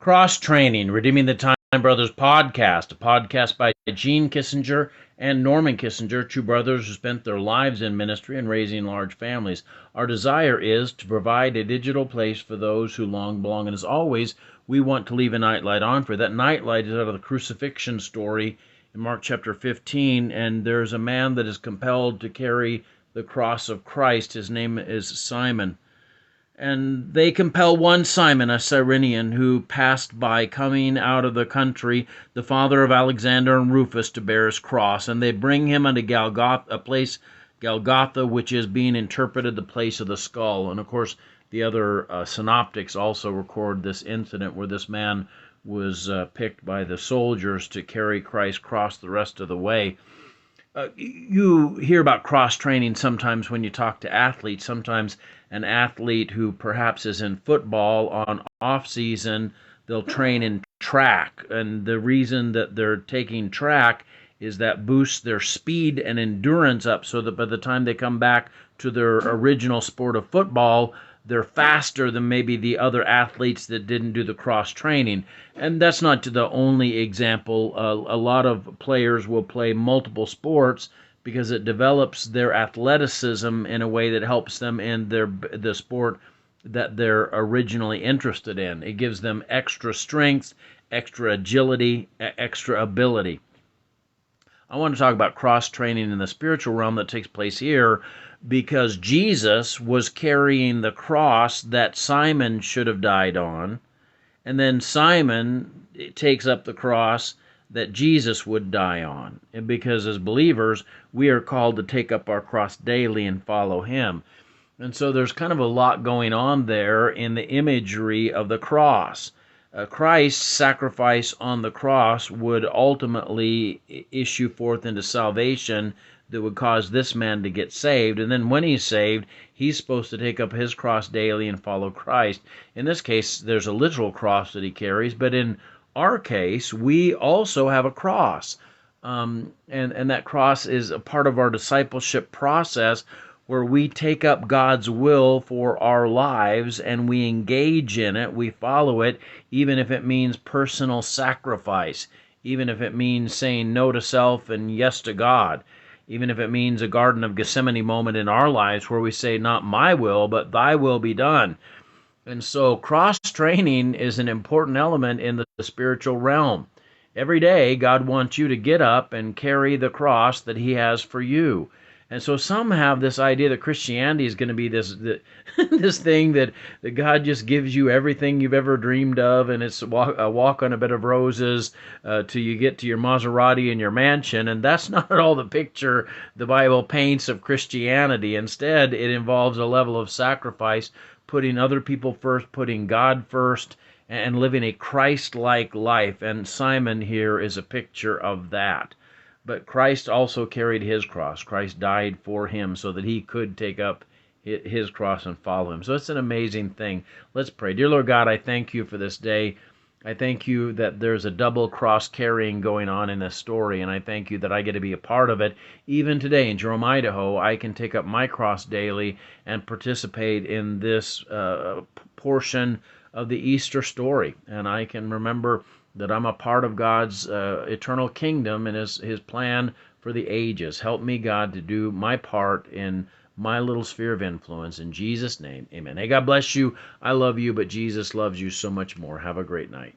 Cross Training, Redeeming the Time Brothers podcast, a podcast by Gene Kissinger and Norman Kissinger, two brothers who spent their lives in ministry and raising large families. Our desire is to provide a digital place for those who long belong. And as always, we want to leave a nightlight on for you. That nightlight is out of the crucifixion story in Mark chapter 15, and there's a man that is compelled to carry the cross of Christ. His name is Simon. And they compel one Simon, a Cyrenian, who passed by coming out of the country, the father of Alexander and Rufus, to bear his cross. And they bring him unto Golgotha, which is being interpreted the place of the skull. And of course, the other synoptics also record this incident where this man was picked by the soldiers to carry Christ's cross the rest of the way. You hear about cross-training sometimes when you talk to athletes. Sometimes an athlete who perhaps is in football on off-season, they'll train in track. And the reason that they're taking track is that boosts their speed and endurance up so that by the time they come back to their original sport of football, they're faster than maybe the other athletes that didn't do the cross training. And that's not the only example. A lot of players will play multiple sports because it develops their athleticism in a way that helps them in the sport that they're originally interested in. It gives them extra strength, extra agility, extra ability. I want to talk about cross-training in the spiritual realm that takes place here because Jesus was carrying the cross that Simon should have died on, and then Simon takes up the cross that Jesus would die on. And because as believers, we are called to take up our cross daily and follow him. And so there's kind of a lot going on there in the imagery of the cross. Christ's sacrifice on the cross would ultimately issue forth into salvation that would cause this man to get saved. And then when he's saved, he's supposed to take up his cross daily and follow Christ. In this case, there's a literal cross that he carries, but in our case, we also have a cross. And that cross is a part of our discipleship process where we take up God's will for our lives and we engage in it, we follow it, even if it means personal sacrifice, even if it means saying no to self and yes to God, even if it means a Garden of Gethsemane moment in our lives where we say, not my will, but thy will be done. And so cross-training is an important element in the spiritual realm. Every day, God wants you to get up and carry the cross that he has for you. And so some have this idea that Christianity is going to be this thing that God just gives you everything you've ever dreamed of, and it's a walk on a bed of roses till you get to your Maserati and your mansion. And that's not at all the picture the Bible paints of Christianity. Instead, it involves a level of sacrifice, putting other people first, putting God first, and living a Christ-like life. And Simon here is a picture of that. But Christ also carried his cross. Christ died for him so that he could take up his cross and follow him. So it's an amazing thing. Let's pray. Dear Lord God, I thank you for this day. I thank you that there's a double cross carrying going on in this story, and I thank you that I get to be a part of it. Even today in Jerome, Idaho, I can take up my cross daily and participate in this portion of the Easter story. And I can remember that I'm a part of God's eternal kingdom and his plan for the ages. Help me, God, to do my part in my little sphere of influence. In Jesus' name, amen. Hey, God bless you. I love you, but Jesus loves you so much more. Have a great night.